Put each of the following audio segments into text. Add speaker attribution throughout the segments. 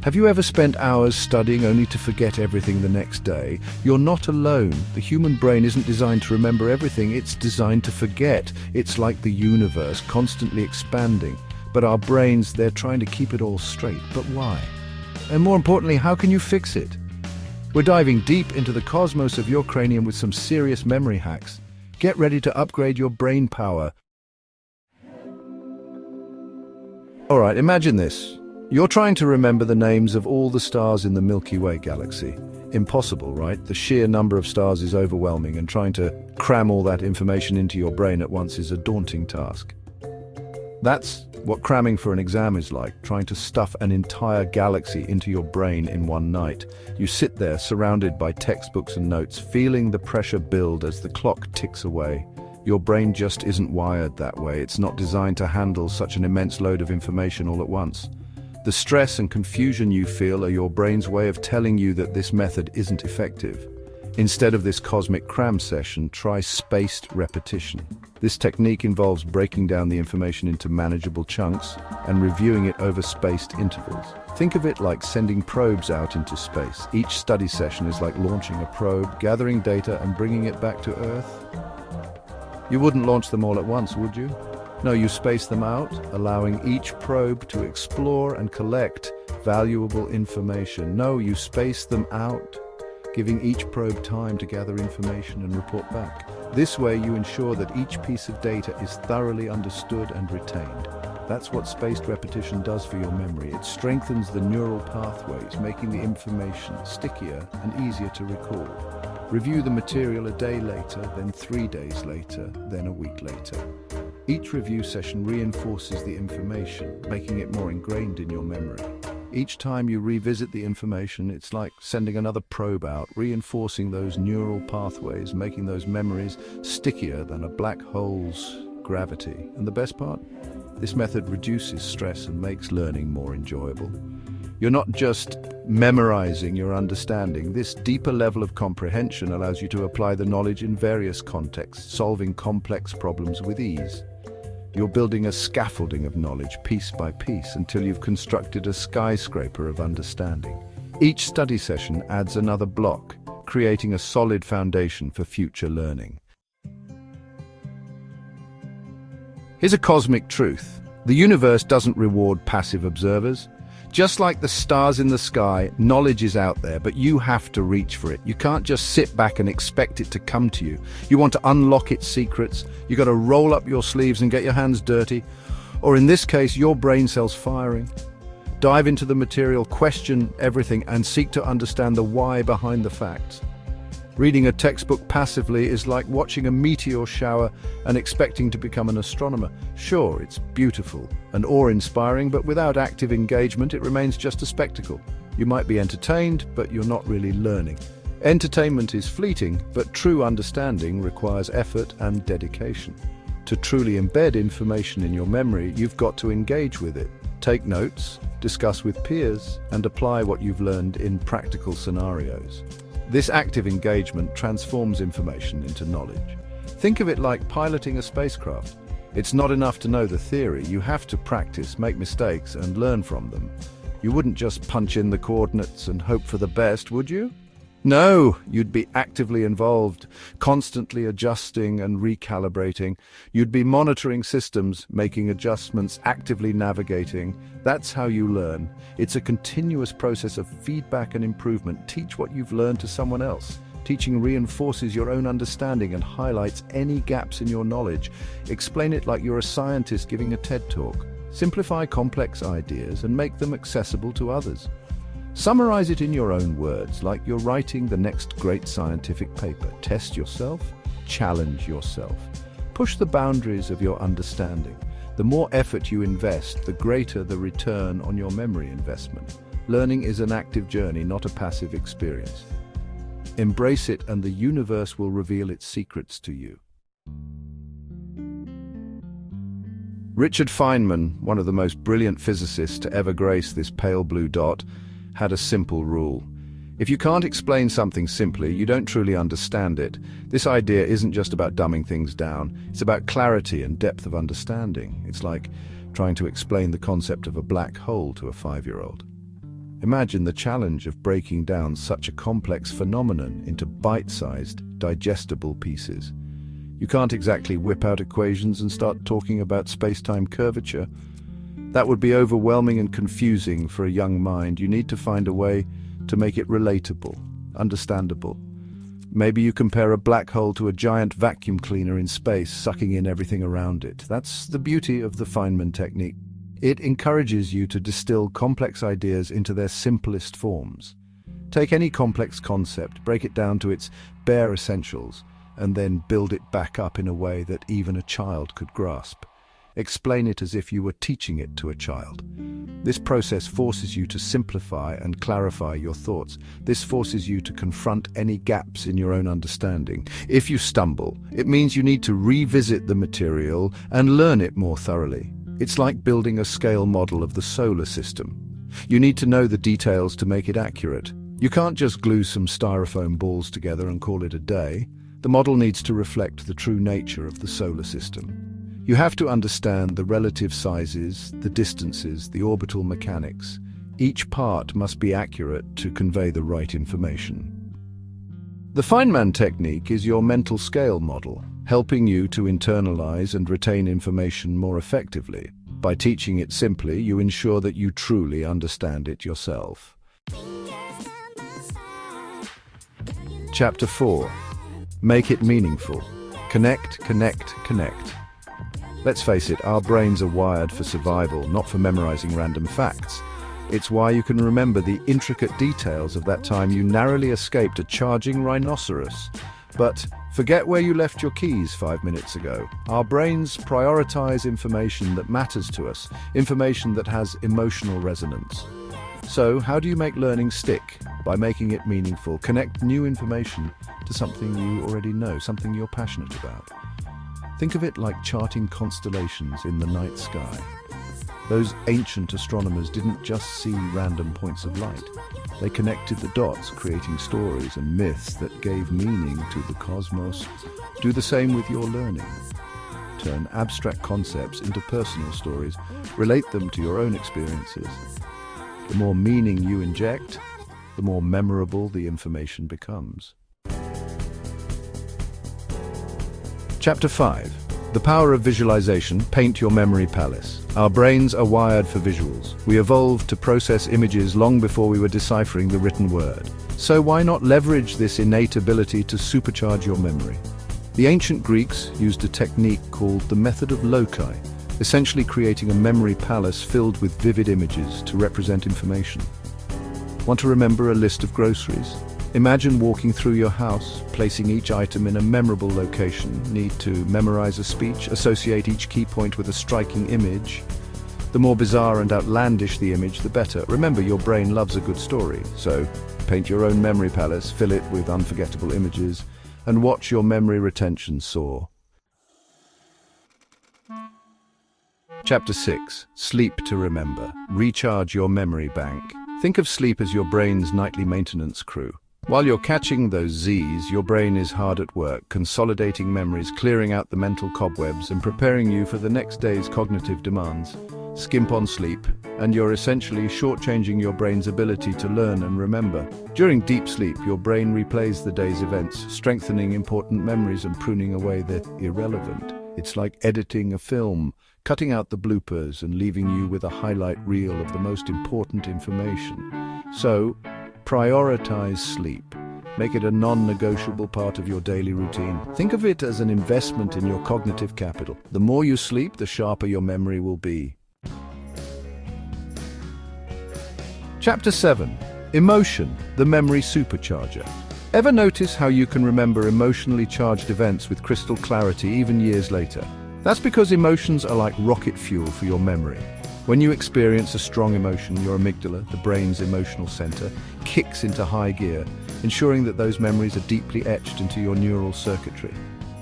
Speaker 1: Have you ever spent hours studying only to forget everything the next day? You're not alone. The human brain isn't designed to remember everything, it's designed to forget. It's like the universe, constantly expanding. But our brains, they're trying to keep it all straight. But why? And more importantly, how can you fix it? We're diving deep into the cosmos of your cranium with some serious memory hacks. Get ready to upgrade your brain power. Alright, imagine this. You're trying to remember the names of all the stars in the Milky Way galaxy. Impossible, right? The sheer number of stars is overwhelming, and trying to cram all that information into your brain at once is a daunting task. That's what cramming for an exam is like, trying to stuff an entire galaxy into your brain in one night. You sit there surrounded by textbooks and notes, feeling the pressure build as the clock ticks away. Your brain just isn't wired that way. It's not designed to handle such an immense load of information all at once. The stress and confusion you feel are your brain's way of telling you that this method isn't effective. Instead of this cosmic cram session, try spaced repetition. This technique involves breaking down the information into manageable chunks and reviewing it over spaced intervals. Think of it like sending probes out into space. Each study session is like launching a probe, gathering data and bringing it back to Earth. You wouldn't launch them all at once, would you? No, you space them out, allowing each probe to explore and collect valuable information. No, you space them out, giving each probe time to gather information and report back. This way you ensure that each piece of data is thoroughly understood and retained. That's what spaced repetition does for your memory. It strengthens the neural pathways, making the information stickier and easier to recall. Review the material a day later, then 3 days later, then a week later. Each review session reinforces the information, making it more ingrained in your memory. Each time you revisit the information, it's like sending another probe out, reinforcing those neural pathways, making those memories stickier than a black hole's gravity. And the best part? This method reduces stress and makes learning more enjoyable. You're not just memorizing your understanding. This deeper level of comprehension allows you to apply the knowledge in various contexts, solving complex problems with ease. You're building a scaffolding of knowledge piece by piece until you've constructed a skyscraper of understanding. Each study session adds another block, creating a solid foundation for future learning. Here's a cosmic truth. The universe doesn't reward passive observers. Just like the stars in the sky, knowledge is out there, but you have to reach for it. You can't just sit back and expect it to come to you. You want to unlock its secrets. You got to roll up your sleeves and get your hands dirty. Or in this case, your brain cells firing. Dive into the material, question everything, and seek to understand the why behind the facts. Reading a textbook passively is like watching a meteor shower and expecting to become an astronomer. Sure, it's beautiful and awe-inspiring, but without active engagement, it remains just a spectacle. You might be entertained, but you're not really learning. Entertainment is fleeting, but true understanding requires effort and dedication. To truly embed information in your memory, you've got to engage with it. Take notes, discuss with peers, and apply what you've learned in practical scenarios. This active engagement transforms information into knowledge. Think of it like piloting a spacecraft. It's not enough to know the theory. You have to practice, make mistakes, and learn from them. You wouldn't just punch in the coordinates and hope for the best, would you? No, you'd be actively involved, constantly adjusting and recalibrating. You'd be monitoring systems, making adjustments, actively navigating. That's how you learn. It's a continuous process of feedback and improvement. Teach what you've learned to someone else. Teaching reinforces your own understanding and highlights any gaps in your knowledge. Explain it like you're a scientist giving a TED Talk. Simplify complex ideas and make them accessible to others. Summarize it in your own words, like you're writing the next great scientific paper. Test yourself, challenge yourself. Push the boundaries of your understanding. The more effort you invest, the greater the return on your memory investment. Learning is an active journey, not a passive experience. Embrace it, and the universe will reveal its secrets to you. Richard Feynman, one of the most brilliant physicists to ever grace this pale blue dot, had a simple rule. If you can't explain something simply, you don't truly understand it. This idea isn't just about dumbing things down, it's about clarity and depth of understanding. It's like trying to explain the concept of a black hole to a 5-year-old. Imagine the challenge of breaking down such a complex phenomenon into bite-sized, digestible pieces. You can't exactly whip out equations and start talking about space-time curvature. That would be overwhelming and confusing for a young mind. You need to find a way to make it relatable, understandable. Maybe you compare a black hole to a giant vacuum cleaner in space, sucking in everything around it. That's the beauty of the Feynman technique. It encourages you to distill complex ideas into their simplest forms. Take any complex concept, break it down to its bare essentials, and then build it back up in a way that even a child could grasp. Explain it as if you were teaching it to a child. This process forces you to simplify and clarify your thoughts. This forces you to confront any gaps in your own understanding. If you stumble, it means you need to revisit the material and learn it more thoroughly. It's like building a scale model of the solar system. You need to know the details to make it accurate. You can't just glue some styrofoam balls together and call it a day. The model needs to reflect the true nature of the solar system. You have to understand the relative sizes, the distances, the orbital mechanics. Each part must be accurate to convey the right information. The Feynman technique is your mental scale model, helping you to internalize and retain information more effectively. By teaching it simply, you ensure that you truly understand it yourself. Chapter 4. Make it meaningful. Connect, connect, connect. Let's face it, our brains are wired for survival, not for memorizing random facts. It's why you can remember the intricate details of that time you narrowly escaped a charging rhinoceros. But forget where you left your keys 5 minutes ago. Our brains prioritize information that matters to us, information that has emotional resonance. So, how do you make learning stick? By making it meaningful. Connect new information to something you already know, something you're passionate about. Think of it like charting constellations in the night sky. Those ancient astronomers didn't just see random points of light. They connected the dots, creating stories and myths that gave meaning to the cosmos. Do the same with your learning. Turn abstract concepts into personal stories. Relate them to your own experiences. The more meaning you inject, the more memorable the information becomes. Chapter 5. The power of visualization. Paint your memory palace. Our brains are wired for visuals. We evolved to process images long before we were deciphering the written word. So why not leverage this innate ability to supercharge your memory? The ancient Greeks used a technique called the method of loci, essentially creating a memory palace filled with vivid images to represent information. Want to remember a list of groceries? Imagine walking through your house, placing each item in a memorable location. Need to memorize a speech? Associate each key point with a striking image. The more bizarre and outlandish the image, the better. Remember, your brain loves a good story, so paint your own memory palace, fill it with unforgettable images, and watch your memory retention soar. Chapter 6. Sleep to remember. Recharge your memory bank. Think of sleep as your brain's nightly maintenance crew. While you're catching those Z's, your brain is hard at work, consolidating memories, clearing out the mental cobwebs, and preparing you for the next day's cognitive demands. Skimp on sleep, and you're essentially shortchanging your brain's ability to learn and remember. During deep sleep, your brain replays the day's events, strengthening important memories and pruning away the irrelevant. It's like editing a film, cutting out the bloopers and leaving you with a highlight reel of the most important information. So, prioritize sleep. Make it a non-negotiable part of your daily routine. Think of it as an investment in your cognitive capital. The more you sleep, the sharper your memory will be. Chapter 7. Emotion, the memory supercharger. Ever notice how you can remember emotionally charged events with crystal clarity even years later? That's because emotions are like rocket fuel for your memory. When you experience a strong emotion, your amygdala, the brain's emotional center, kicks into high gear, ensuring that those memories are deeply etched into your neural circuitry.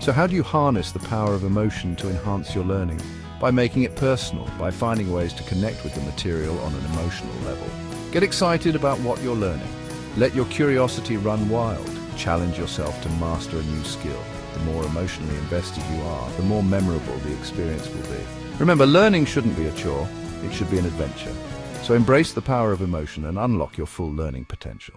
Speaker 1: So how do you harness the power of emotion to enhance your learning? By making it personal, by finding ways to connect with the material on an emotional level. Get excited about what you're learning. Let your curiosity run wild. Challenge yourself to master a new skill. The more emotionally invested you are, the more memorable the experience will be. Remember, learning shouldn't be a chore. It should be an adventure. So embrace the power of emotion and unlock your full learning potential.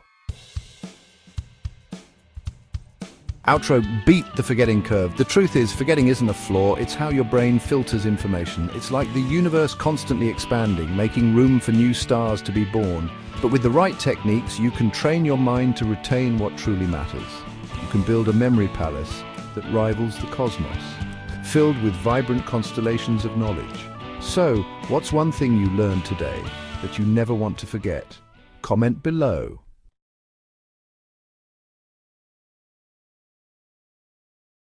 Speaker 1: Outro, beat the forgetting curve. The truth is, forgetting isn't a flaw, it's how your brain filters information. It's like the universe constantly expanding, making room for new stars to be born. But with the right techniques, you can train your mind to retain what truly matters. You can build a memory palace that rivals the cosmos, filled with vibrant constellations of knowledge. So, what's one thing you learned today that you never want to forget? Comment below.